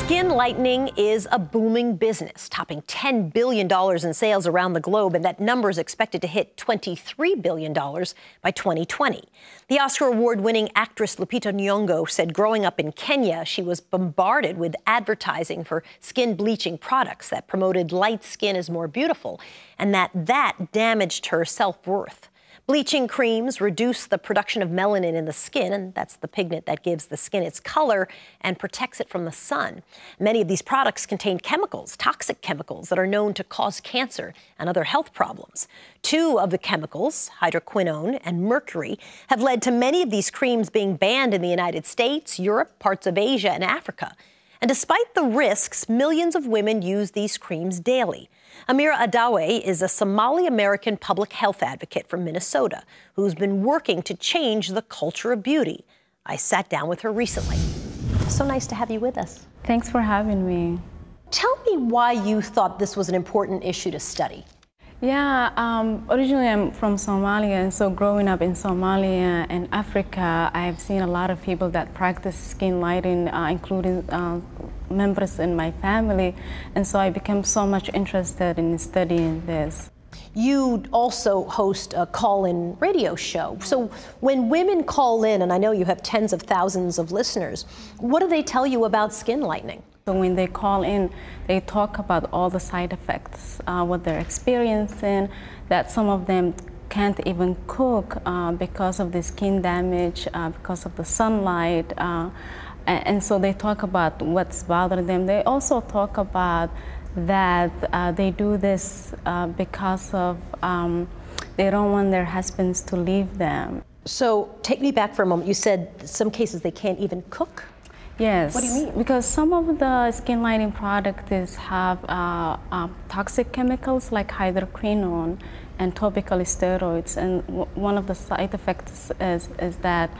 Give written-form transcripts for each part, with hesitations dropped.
Skin lightening is a booming business, topping $10 billion in sales around the globe, and that number is expected to hit $23 billion by 2020. The Oscar award-winning actress Lupita Nyong'o said growing up in Kenya, she was bombarded with advertising for skin bleaching products that promoted light skin as more beautiful, and that damaged her self-worth. Bleaching creams reduce the production of melanin in the skin, and that's the pigment that gives the skin its color and protects it from the sun. Many of these products contain chemicals, toxic chemicals, that are known to cause cancer and other health problems. Two of the chemicals, hydroquinone and mercury, have led to many of these creams being banned in the United States, Europe, parts of Asia, and Africa. And despite the risks, millions of women use these creams daily. Amira Adawe is a Somali-American public health advocate from Minnesota who's been working to change the culture of beauty. I sat down with her recently. So nice to have you with us. Thanks for having me. Tell me why you thought this was an important issue to study. Yeah, originally I'm from Somalia, and so growing up in Somalia and Africa, I've seen a lot of people that practice skin lighting, including members in my family, and so I became so much interested in studying this. You also host a call-in radio show. So when women call in, and I know you have tens of thousands of listeners, what do they tell you about skin lightening? So when they call in, they talk about all the side effects, what they're experiencing, that some of them can't even cook because of the skin damage, because of the sunlight. And so they talk about what's bothering them. They also talk about that they do this because of they don't want their husbands to leave them. So take me back for a moment. You said in some cases they can't even cook? Yes. What do you mean? Because some of the skin lightening products have toxic chemicals like hydroquinone and topical steroids, and one of the side effects is that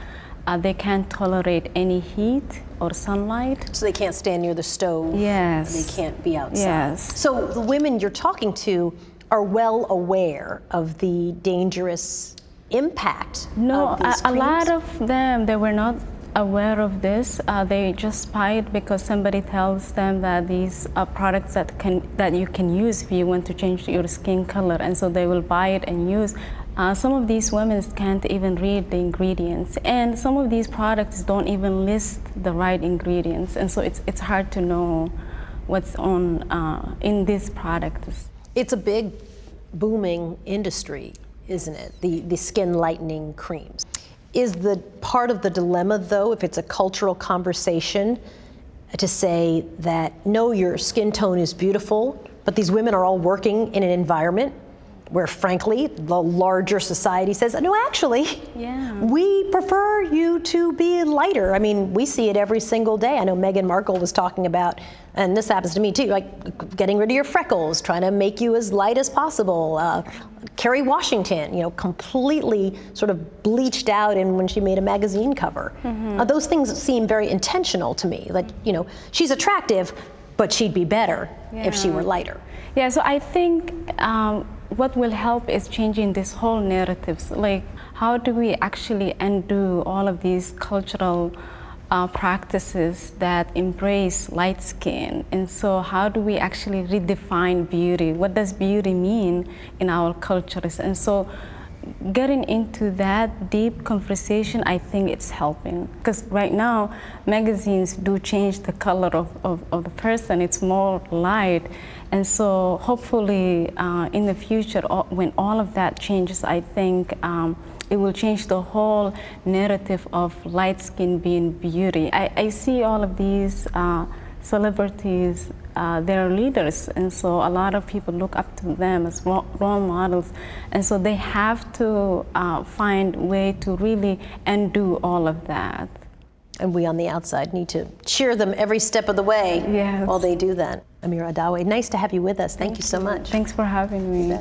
they can't tolerate any heat or sunlight. So they can't stand near the stove. Yes. And they can't be outside. Yes. So the women you're talking to are well aware of the dangerous impact of these creams? A lot of them, they were not aware of this. They just buy it because somebody tells them that these are products that you can use if you want to change your skin color, and so they will buy it and use. Some of these women can't even read the ingredients, and some of these products don't even list the right ingredients, and so it's hard to know what's on in these products. It's a big, booming industry, isn't it? The skin lightening creams. Is the part of the dilemma, though, if it's a cultural conversation, to say that, no, your skin tone is beautiful, but these women are all working in an environment where, frankly, the larger society says, no, actually, we prefer you to be lighter. I mean, we see it every single day. I know Meghan Markle was talking about, and this happens to me too, like getting rid of your freckles, trying to make you as light as possible. Kerry Washington, completely sort of bleached out when she made a magazine cover. Those things seem very intentional to me. Like, she's attractive, but she'd be better if she were lighter. Yeah, so I think what will help is changing this whole narratives. Like, how do we actually undo all of these cultural practices that embrace light skin? And so how do we actually redefine beauty? What does beauty mean in our cultures? And so getting into that deep conversation, I think it's helping. Because right now, magazines do change the color of the person. It's more light. And so hopefully in the future, when all of that changes, I think it will change the whole narrative of light skin being beauty. I see all of these celebrities, they're leaders, and so a lot of people look up to them as role models, and so they have to find a way to really undo all of that. And we on the outside need to cheer them every step of the way while they do that. Amira Adawe, nice to have you with us. Thank you so much. Thanks for having me.